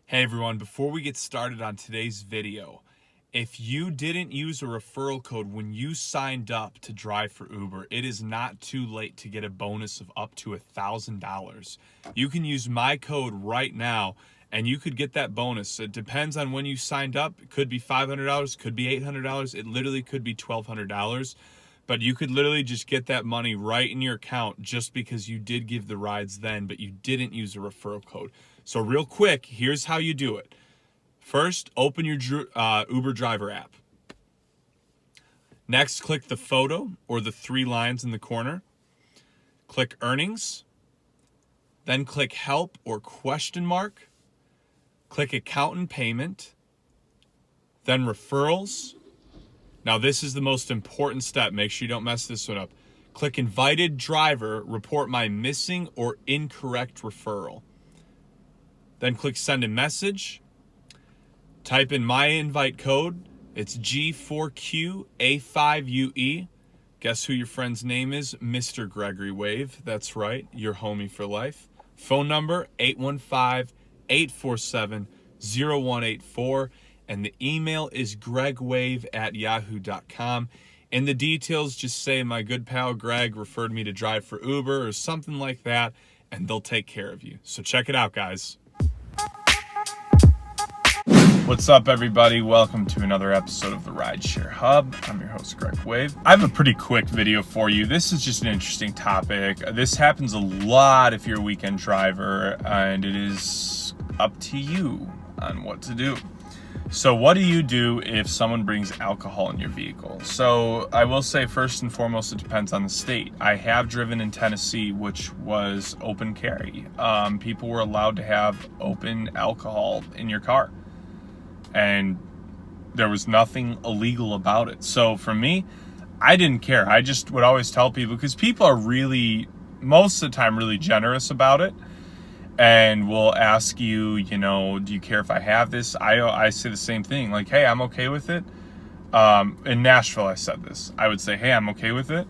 Hey everyone, before we get started on today's video, if you didn't use a referral code when you signed up to drive for Uber, it is not too late to get a bonus of up to $1,000. You can use my code right now and you could get that bonus. It depends on when you signed up. It could be $500, could be $800, it literally could be $1,200. But you could literally just get that money right in your account just because you did give the rides then, but you didn't use a referral code. So real quick, here's how you do it. First, open your Uber driver app. Next, click the photo or the 3 lines in the corner. Click earnings. Then click help or question mark. Click account and payment. Then referrals. Now this is the most important step. Make sure you don't mess this one up. Click invited driver, report my missing or incorrect referral. Then click send a message. Type in my invite code. It's G4QA5UE. Guess who your friend's name is? Mr. Gregory Wave. That's right, your homie for life. Phone number 815-847-0184. And the email is gregwave@yahoo.com. In the details, just say my good pal Greg referred me to drive for Uber or something like that, and they'll take care of you. So check it out, guys. What's up, everybody? Welcome to another episode of the Rideshare Hub. I'm your host, Greg Wave. I have a pretty quick video for you. This is just an interesting topic. This happens a lot if you're a weekend driver, and it is up to you on what to do. So what do you do if someone brings alcohol in your vehicle? So I will say first and foremost, it depends on the state. I have driven in Tennessee, which was open carry. People were allowed to have open alcohol in your car, and there was nothing illegal about it. So for me, I didn't care. I just would always tell people, because people are really, most of the time, really generous about it. And we'll ask you, do you care if I have this? I say the same thing, like, hey, I'm okay with it. In Nashville, I said this. I would say, hey, I'm okay with it,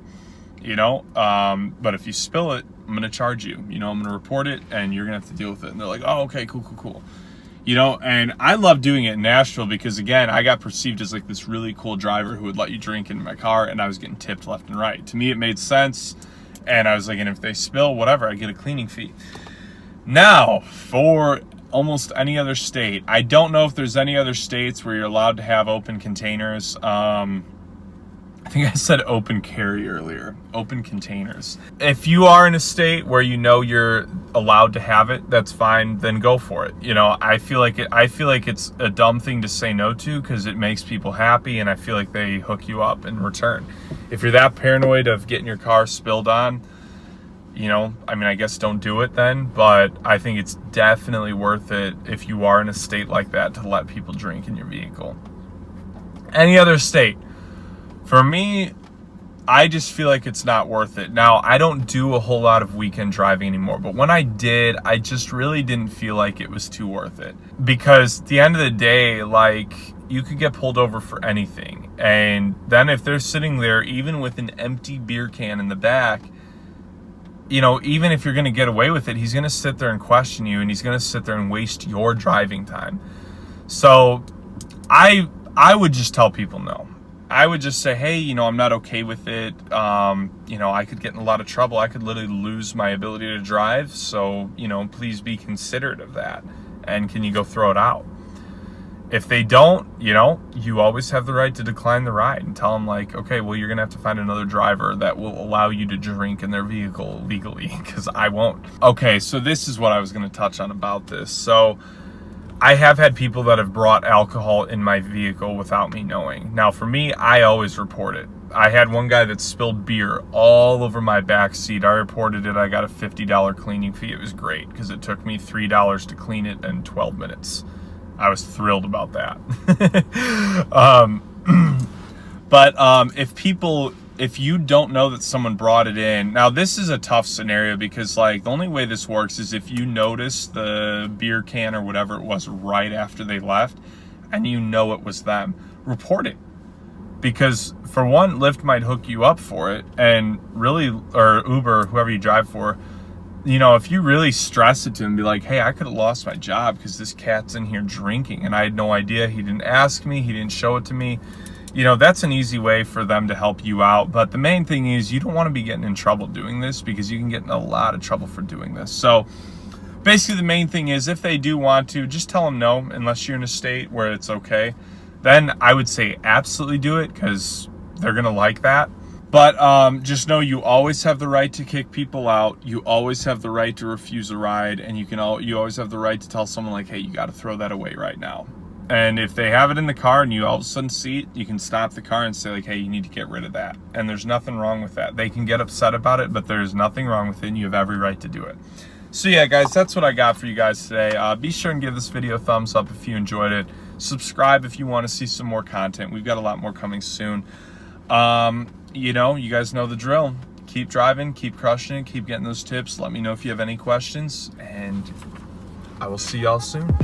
but if you spill it, I'm going to charge you. I'm going to report it, and you're going to have to deal with it. And they're like, oh, okay, cool. And I love doing it in Nashville because, again, I got perceived as like this really cool driver who would let you drink in my car, and I was getting tipped left and right. To me, it made sense. And I was like, and if they spill, whatever, I get a cleaning fee. Now, for almost any other state, I don't know if there's any other states where you're allowed to have open containers. I think I said open carry earlier, open containers. If you are in a state where you're allowed to have it, that's fine, then go for it. I feel like it's a dumb thing to say no to because it makes people happy, and I feel like they hook you up in return. If you're that paranoid of getting your car spilled on, I guess don't do it then, but I think it's definitely worth it if you are in a state like that to let people drink in your vehicle. Any other state, for me, I just feel like it's not worth it. Now, I don't do a whole lot of weekend driving anymore, but when I did, I just really didn't feel like it was too worth it. Because at the end of the day, you could get pulled over for anything. And then if they're sitting there, even with an empty beer can in the back, even if you're going to get away with it, he's going to sit there and question you, and he's going to sit there and waste your driving time. So I would just tell people no. I would just say, hey, I'm not okay with it. I could get in a lot of trouble. I could literally lose my ability to drive. So, please be considerate of that. And can you go throw it out? If they don't, you always have the right to decline the ride and tell them, okay, well, you're going to have to find another driver that will allow you to drink in their vehicle legally, because I won't. Okay, so this is what I was going to touch on about this. So I have had people that have brought alcohol in my vehicle without me knowing. Now, for me, I always report it. I had one guy that spilled beer all over my back seat. I reported it. I got a $50 cleaning fee. It was great because it took me $3 to clean it in 12 minutes. I was thrilled about that. But if you don't know that someone brought it in, now this is a tough scenario because the only way this works is if you notice the beer can or whatever it was right after they left and it was them, report it. Because for one, Lyft might hook you up for it, and really, or Uber, whoever you drive for, you know, if you really stress it to them, be like, hey, I could have lost my job because this cat's in here drinking and I had no idea. He didn't ask me, he didn't show it to me. You know, that's an easy way for them to help you out. But the main thing is you don't want to be getting in trouble doing this, because you can get in a lot of trouble for doing this. So basically the main thing is, if they do want to, just tell them no, unless you're in a state where it's okay. Then I would say absolutely do it, because they're going to like that. But just know you always have the right to kick people out. You always have the right to refuse a ride, and you always have the right to tell someone like, hey, you got to throw that away right now. And if they have it in the car and you all of a sudden see it, you can stop the car and say like, hey, you need to get rid of that. And there's nothing wrong with that. They can get upset about it, but there's nothing wrong with it, and you have every right to do it. So yeah, guys, that's what I got for you guys today. Be sure and give this video a thumbs up if you enjoyed it. Subscribe if you want to see some more content. We've got a lot more coming soon. You know, you guys know the drill. Keep driving, keep crushing it, keep getting those tips. Let me know if you have any questions, and I will see y'all soon.